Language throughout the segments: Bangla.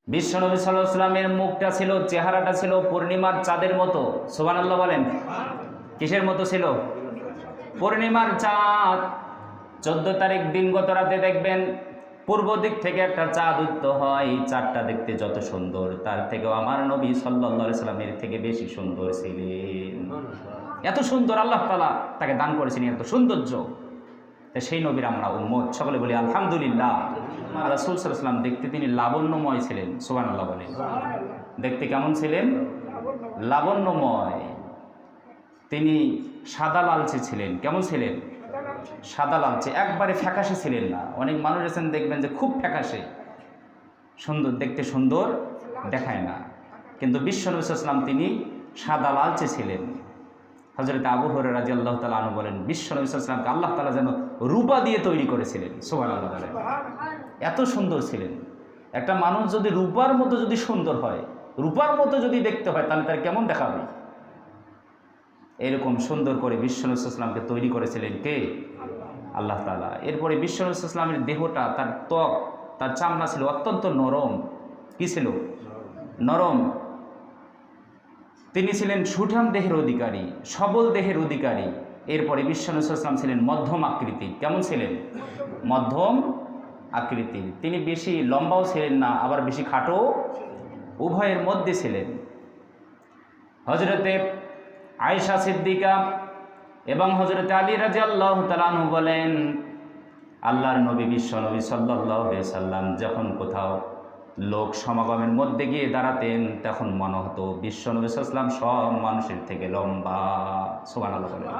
বিশ্বনবী সাল্লাল্লাহু আলাইহি ওয়াসাল্লামের মুখটা ছিল, চেহারাটা ছিল পূর্ণিমার চাঁদের মতো। সুবহানাল্লাহ বলেন। কিসের মতো ছিল? পূর্ণিমার চাঁদ। 14 তারিখ দিনগত রাতে দেখবেন পূর্ব দিক থেকে একটা চাঁদ উদিত হয়। চাঁদটা দেখতে যত সুন্দর, তার থেকেও আমার নবী সাল্লাল্লাহু আলাইহি ওয়াসাল্লামের থেকে বেশি সুন্দর ছিলেন। এত সুন্দর আল্লাহ তাআলা তাকে দান করেছেন, এত সৌন্দর্য। সেই নবীর আমরা উম্মত, সকলে বলি আলহামদুলিল্লাহ। রাসূল সাল্লাল্লাহু আলাইহি ওয়াসাল্লাম দেখতে তিনি লাবণ্যময় ছিলেন। সুবহানাল্লাহ বলেন। দেখতে কেমন ছিলেন? লাবণ্যময়। তিনি সাদা লালচে ছিলেন। কেমন ছিলেন? সাদা লালচে, একবারে ফ্যাকাশে ছিলেন না। অনেক মানুষ আছেন দেখবেন যে খুব ফ্যাকাশে, সুন্দর দেখতে, সুন্দর দেখায় না। কিন্তু বিশ্বনবী সাল্লাল্লাহু আলাইহি ওয়াসাল্লাম তিনি সাদা লালচে ছিলেন। হযরত আবু হুরায়রা রাদিয়াল্লাহু তাআলা আনহু বলেন, বিশ্বনবী সাল্লাল্লাহু আলাইহি ওয়াসাল্লামকে আল্লাহ তাআলা যেন রূপা দিয়ে তৈরি করেছিলেন। সুবহানাল্লাহ বলেন। এত সুন্দর ছিলেন। একটা মানুষ যদি রূপার মতো যদি সুন্দর হয়, রূপার মতো যদি দেখতে হয়, তাহলে তার কেমন দেখাবে? এরকম সুন্দর করে বিশ্বনবী সাল্লাল্লাহু আলাইহি ওয়াসাল্লামকে তৈরি করেছিলেন কে? আল্লাহ তাআলা। এরপরে বিশ্বনবী সাল্লাল্লাহু আলাইহি ওয়াসাল্লামের দেহটা, তার ত্বক, তার চামড়া ছিল অত্যন্ত নরম। কি ছিল? নরম। তিনি ছিলেন সুঠাম দেহের অধিকারী, সবল দেহের অধিকারী। এরপরে বিশ্বনবী সাল্লাল্লাহু আলাইহি ওয়াসাল্লাম ছিলেন মধ্যম আকৃতি। কেমন ছিলেন? মধ্যম আকৃতির। তিনি বেশি লম্বাও ছিলেন না, আবার বেশি খাটো, উভয়ের মধ্যে ছিলেন। হযরতে আয়েশা সিদ্দিকা এবং হযরতে আলী রাদিয়াল্লাহু তাআলা আনহু বলেন, আল্লাহর নবী বিশ্বনবী সাল্লাল্লাহু আলাইহি ওয়াসাল্লাম যখন কোথাও লোক সমাগমের মধ্যে গিয়ে দাঁড়াতেন, তখন মনে হতো বিশ্বনবী সাল্লাল্লাহু আলাইহি ওয়াসাল্লাম সব মানুষের থেকে লম্বা। সুবহানাল্লাহ বলেন।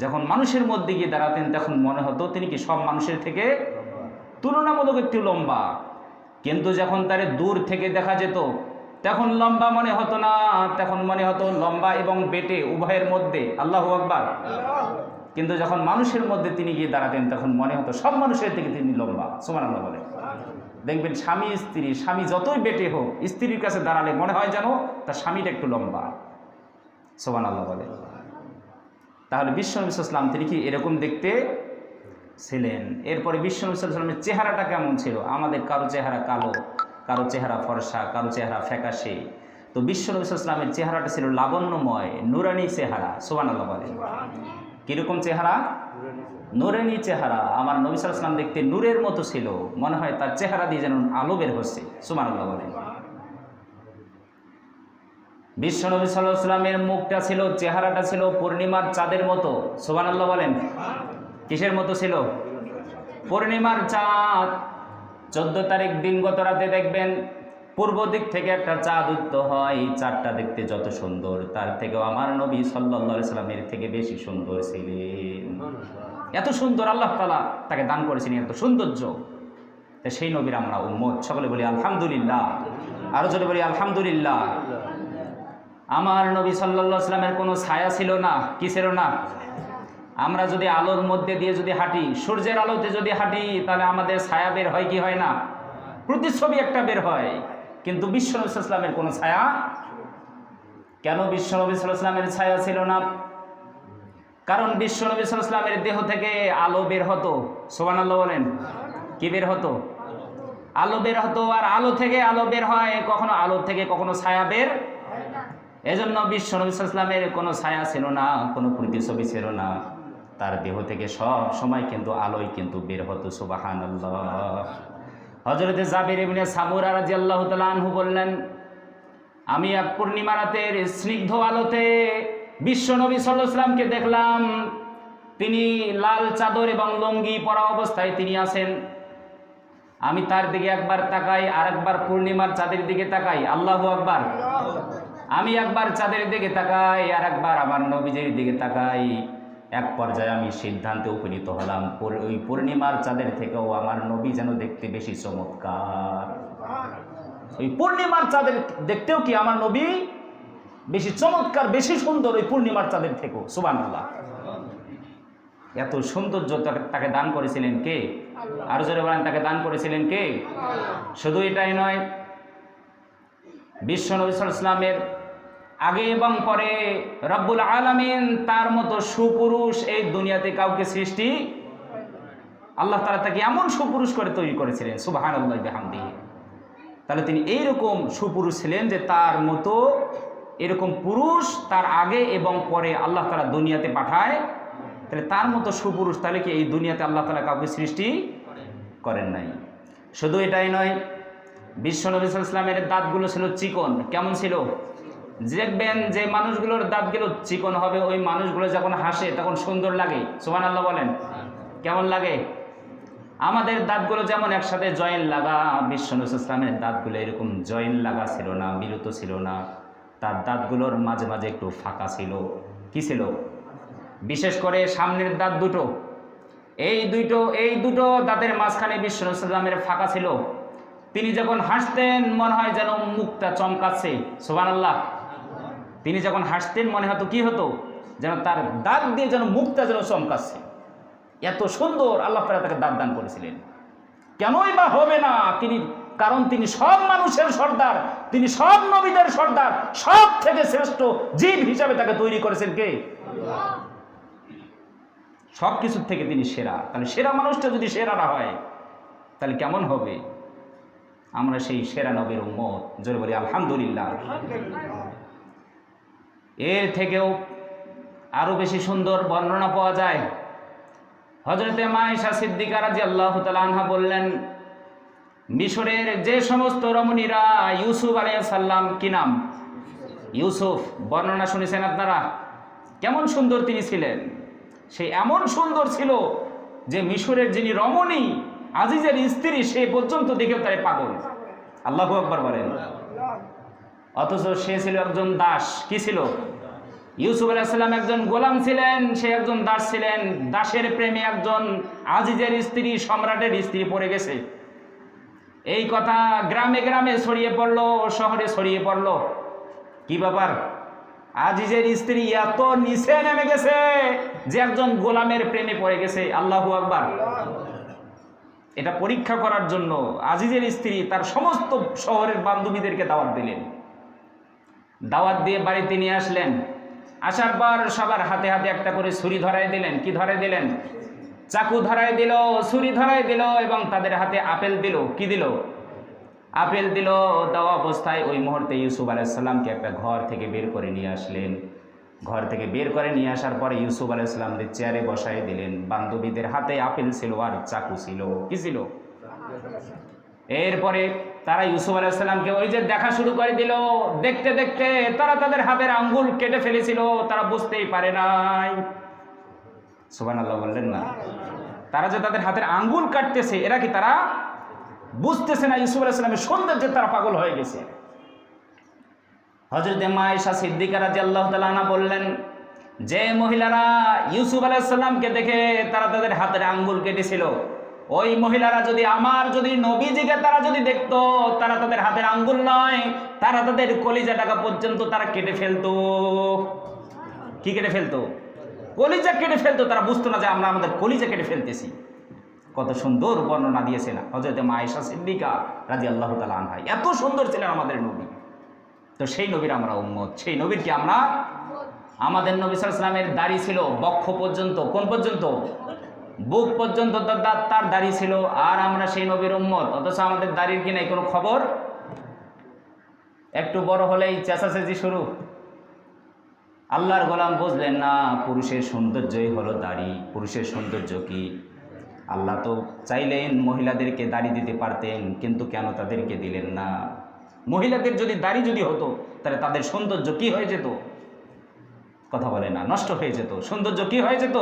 যখন মানুষের মধ্যে গিয়ে দাঁড়াতেন, তখন মনে হতো তিনি কি সব মানুষের থেকে তুলনামূলক একটু লম্বা। কিন্তু যখন তারে দূর থেকে দেখা যেত, তখন লম্বা মনে হতো না, তখন মনে হতো লম্বা এবং বেটে উভয়ের মধ্যে। আল্লাহু আকবার। কিন্তু যখন মানুষের মধ্যে তিনি গিয়ে দাঁড়াতেন, তখন মনে হতো সব মানুষের থেকে তিনি লম্বা। সুবহানাল্লাহ বলে। দেখবেন স্বামী স্ত্রী, স্বামী যতই বেটে হোক, স্ত্রীর কাছে দাঁড়ালে মনে হয় যেন তার স্বামীটা একটু লম্বা। সুবহানাল্লাহ বলে। তাহলে বিশ্বনবী সাল্লাল্লাহু আলাইহি ওয়াসাল্লাম তিনি কি এরকম দেখতে ছিলেন? এরপরে বিশ্বনবী সাল্লাল্লাহু আলাইহি ওয়াসাল্লামের চেহারাটা কেমন ছিল? আমাদের কারো চেহারা কালো, কারো চেহারা ফর্সা, কারো চেহারা ফ্যাকাশে। তো বিশ্বনবী সাল্লাল্লাহু আলাইহি ওয়াসাল্লামের চেহারাটা ছিল লাবণ্যময়, নুরানি চেহারা। সুবহানাল্লাহ বলে। কিরকম চেহারা? নূরানি চেহারা। আমার নবী সাল্লাল্লাহু আলাইহি ওয়াসাল্লাম দেখতে নূরের মতো ছিল, মনে হয় তার চেহারা দিয়ে যেন আলো বের হচ্ছে। সুবহানাল্লাহ বলেন। বিশ্বনবী সাল্লাল্লাহু আলাইহি ওয়াসাল্লামের মুখটা ছিল, চেহারাটা ছিল পূর্ণিমার চাঁদের মতো। সুবহানাল্লাহ বলেন। কিসের মতো ছিল? পূর্ণিমার চাঁদ। 14 তারিখ দিনগত রাতে দেখবেন পূর্ব দিক থেকে একটা চাঁদ উদিত হয়। চাঁদটা দেখতে যত সুন্দর, তার থেকেও আমার নবী সাল্লাল্লাহু আলাইহি ওয়াসাল্লামের থেকে বেশি সুন্দর ছিলেন। এত সুন্দর আল্লাহ তাআলা তাকে দান করেছেন, এত সৌন্দর্য। সেই নবীর আমরা উম্মত, সকলে বলি আলহামদুলিল্লাহ। আরো জোরে বলি আলহামদুলিল্লাহ। আমার নবী সাল্লাল্লাহু আলাইহি ওয়াসাল্লামের কোনো ছায়া ছিল না। কি ছিল না? আমরা যদি আলোর মধ্যে দিয়ে যদি হাঁটি, সূর্যের আলোতে যদি হাঁটি, তাহলে আমাদের ছায়া বের হয় কি হয় না? প্রতিচ্ছবি একটা বের হয়। কিন্তু বিশ্বনবী সাল্লাল্লাহু আলাইহি ওয়াসাল্লামের কোনো ছায়া। কেন বিশ্বনবী সাল্লাল্লাহু আলাইহি ওয়াসাল্লামের ছায়া ছিল না? কারণ বিশ্বনবী সাল্লাল্লাহু আলাইহি ওয়াসাল্লামের দেহ থেকে আলো বের হতো। সুবহানাল্লাহ বলেন। কি বের হতো? আলো বের হতো। আর আলো থেকে আলো বের হয়, কখনো আলো থেকে কখনো ছায়া বের। এজন্য বিশ্বনবী সাল্লাল্লাহু আলাইহি ওয়াসাল্লামের কোনো ছায়া ছিল না, কোনো প্রতিচ্ছবি ছিল না। তার দেহ থেকে সব সময় কিন্তু আলোই কিন্তু বের হতো। সুবহানাল্লাহ। হযরতে জাবির ইবনে সামুরা রাদিয়াল্লাহু তাআলা আনহু বললেন, আমি এক পূর্ণিমা রাতের স্নিগ্ধ আলোতে বিশ্বনবী সাল্লাল্লাহু আলাইহি ওয়াসাল্লামকে দেখলাম। তিনি লাল চাদর এবং লুঙ্গি পরা অবস্থায় তিনি আছেন। আমি তার দিকে একবার তাকাই, আর একবার পূর্ণিমার চাঁদের দিকে তাকাই। আল্লাহু আকবার। আমি একবার চাঁদের দিকে তাকাই, আর একবার আমার নবীজির দিকে তাকাই। এক পর্যায়ে আমি সিদ্ধান্তে উপনীত হলাম, ওই পূর্ণিমার চাঁদের থেকেও আমার নবী যেন দেখতে বেশি চমৎকার। ওই পূর্ণিমার চাঁদের দেখতেও কি আমার নবী বেশি চমৎকার, বেশি সুন্দর ওই পূর্ণিমার চাঁদের থেকেও। সুবহানাল্লাহ। এত সৌন্দর্য তাকে দান করেছিলেন কে? আরো জোরে বলেন, তাকে দান করেছিলেন কে? শুধু এটাই নয়, বিশ্বনবী সাল্লাল্লাহু আলাইহি ওয়াসাল্লামের আগে এবং পরে রব্বুল আলামিন তার মতো সুপুরুষ এই দুনিয়াতে কাউকে সৃষ্টি, আল্লাহ তাআলা তাকে এমন সুপুরুষ করে তৈরি করেছিলেন। সুবহানাল্লাহি বিহামদিহি। তাহলে তিনি এইরকম সুপুরুষ ছিলেন যে তার মতো এরকম পুরুষ তার আগে এবং পরে আল্লাহ তাআলা দুনিয়াতে পাঠায়। তাহলে তার মতো সুপুরুষ তাহলে কি এই দুনিয়াতে আল্লাহ তাআলা কাউকে সৃষ্টি করেন নাই। শুধু এটাই নয়, বিশ্ব নবী সাল্লাল্লাহু আলাইহি ওয়াসাল্লামের দাঁতগুলো ছিল চিকন। কেমন ছিল? দেখবেন যে মানুষগুলোর দাঁতগুলো চিকন হবে, ওই মানুষগুলো যখন হাসে তখন সুন্দর লাগে। সুবহানাল্লাহ বলেন। কেমন লাগে? আমাদের দাঁতগুলো যেমন একসাথে জয়েন লাগা, বিশ্ব নবী সাল্লাল্লাহু আলাইহি ওয়াসাল্লামের দাঁতগুলো এরকম জয়েন লাগা ছিল না, বিরত ছিল না। তার দাঁতগুলোর মাঝে মাঝে একটু ফাঁকা ছিল। কি ছিল? বিশেষ করে সামনের দাঁত দুটো, এই দুটো দাঁতের মাঝখানে বিশ্ব নবী সাল্লাল্লাহু আলাইহি ওয়াসাল্লামের ফাঁকা ছিল। তিনি যখন হাসতেন মনে হয় যেন মুখটা চমকাচ্ছে। সুবহানাল্লাহ। তিনি যখন হাসতেন মনে হতো কি হতো, যেন তার দাঁত দিয়ে যেন মুখটা যেন চমকাচ্ছে। এত সুন্দর আল্লাহ তাআলা তাকে দাঁত দান করেছিলেন। কেনই বা হবে না? কারণ তিনি সব মানুষের সর্দার, তিনি সব নবীদের সর্দার, সব থেকে শ্রেষ্ঠ জীব হিসাবে তাকে তৈরি করেছেন কে? সব কিছুর থেকে তিনি সেরা। তাহলে সেরা মানুষটা যদি সেরা না হয় তাহলে কেমন হবে? আমরা সেই সেরা নবীর উম্মত। জোরে বলি আলহামদুলিল্লাহ। এর থেকেও আরো বেশি সুন্দর বর্ণনা পাওয়া যায়। হযরতে আয়েশা সিদ্দিকা রাদিয়াল্লাহু তাআলা আনহা বললেন, মিশরের যে সমস্ত রমণীরা ইউসুফ আলাইহিস সালাম, কি নাম? ইউসুফ। বর্ণনা শুনেছেন আপনারা? কেমন সুন্দর তিনি ছিলেন। সে এমন সুন্দর ছিল যে মিশরের যিনি রমণী, আজিজের স্ত্রী, সে পর্যন্ত দেখেও তারে পাগল। আল্লাহু আকবার বলেন। অথচ সে ছিল একজন দাস। কি ছিল? ইউসুফ আলাইহিস সালাম একজন গোলাম ছিলেন, সে একজন দাস ছিলেন। দাসের প্রেমে একজন আজিজের স্ত্রী, সম্রাটের স্ত্রী পড়ে গেছে। এই কথা গ্রামে গ্রামে ছড়িয়ে পড়লো, শহরে ছড়িয়ে পড়লো। কি ব্যাপার? আজিজের স্ত্রী এত নিচে নেমে গেছে যে একজন গোলামের প্রেমে পড়ে গেছে। আল্লাহু আকবার। এটা পরীক্ষা করার জন্য আজিজের স্ত্রী তার সমস্ত শহরের বান্ধবীদেরকে দাওয়াত দিলেন। দাওয়াত দিয়ে বাড়িতে নিয়ে আসলেন। আসার পর সবার হাতে হাতে একটা করে ছুরি ধরাই দিলেন। কি ধরাই দিলেন? চাকু ধরাই দিল, ছুরি ধরাই দিল এবং তাদের হাতে আপেল দিল। কি দিল? আপেল দিল। দেওয়া অবস্থায় ওই মুহূর্তে ইউসুফ আলাইহিস সালামকে একটা ঘর থেকে বের করে নিয়ে আসলেন। ঘর থেকে বের করে নিয়ে আসার পরে ইউসুফ আলাইহিস সালামকে চেয়ারে বসাই দিলেন। বান্ধবীদের হাতে আপেল ছিল আর চাকু ছিল। কি ছিল? এরপরে তারা ইউসুফ আলাইহিস সালামকে ওই যে দেখা শুরু করে দিল। দেখতে দেখতে তারা তাদের হাতের আঙ্গুল কেটে ফেলেছিল, তারা বুঝতেই পারে নাই। সুবহানাল্লাহ বললেন না? তারা যে তাদের হাতের আঙ্গুল কাটতেছে, এরা কি তারা বুঝতেছে না ইউসুফ আলাইহিস সালামের সৌন্দর্যে তারা পাগল হয়ে গেছে। হযরতে আয়েশা সিদ্দিকা রাদিয়াল্লাহু তাআলা আনহা বললেন, যে মহিলারা ইউসুফ আলাইহিস সালামকে দেখে তারা তাদের হাতের আঙ্গুল কেটেছিল, ওই মহিলারা যদি নবীজিকে তারা যদি দেখতো, তারা তাদের হাতের আঙ্গুল নয়, তারা তাদের কলিজাটাকে পর্যন্ত তারা কেটে ফেলতো। কি কেটে ফেলতো? কলিজা কেটে ফেলতো। তারা বুঝতো না যে আমরা আমাদের কলিজা কেটে ফেলতেছি। কত সুন্দর বর্ণনা দিয়েছেন হযরতে আয়েশা সিদ্দিকা রাদিয়াল্লাহু তাআলা আনহা। এত সুন্দর ছিলেন আমাদের নবী। তো সেই নবীর আমরা উম্মত। সেই নবীর কি আমরা? আমাদের নবী সাল্লাল্লাহু আলাইহি ওয়াসাল্লামের দাড়ি ছিল বক্ষ পর্যন্ত। কোন পর্যন্ত? বুক পর্যন্ত তার দাড়ি ছিল। আর আমরা সেই নবীর উম্মত, অথচ আমাদের দাড়ির কি নাই কোনো খবর। একটু বড় হলেই চেঁচাচেঁচি শুরু। আল্লাহর গোলাম বুঝলেন না পুরুষের সৌন্দর্যই হলো দাড়ি। পুরুষের সৌন্দর্য কি? আল্লাহ তো চাইলেন মহিলাদেরকে দাড়ি দিতে পারতেন, কিন্তু কেন তাদেরকে দিলেন না? মহিলাদের যদি দাড়ি যদি হতো তাহলে তাদের সৌন্দর্য কি হয়ে যেত? কথা বলে না, নষ্ট হয়ে যেত। সৌন্দর্য কি হয়ে যেত?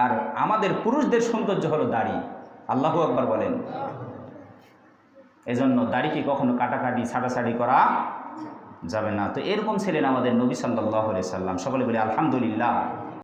আর আমাদের পুরুষদের সৌন্দর্য হলো দাড়ি। আল্লাহু আকবার বলেন। এজন্য দাড়িকে কখনো কাটাকাটি ছাড়াছাড়ি করা যাবে না। তো এরকম ছিলেন আমাদের নবী সাল্লাল্লাহু আলাইহি সাল্লাম। সকলে বলে আলহামদুলিল্লাহ।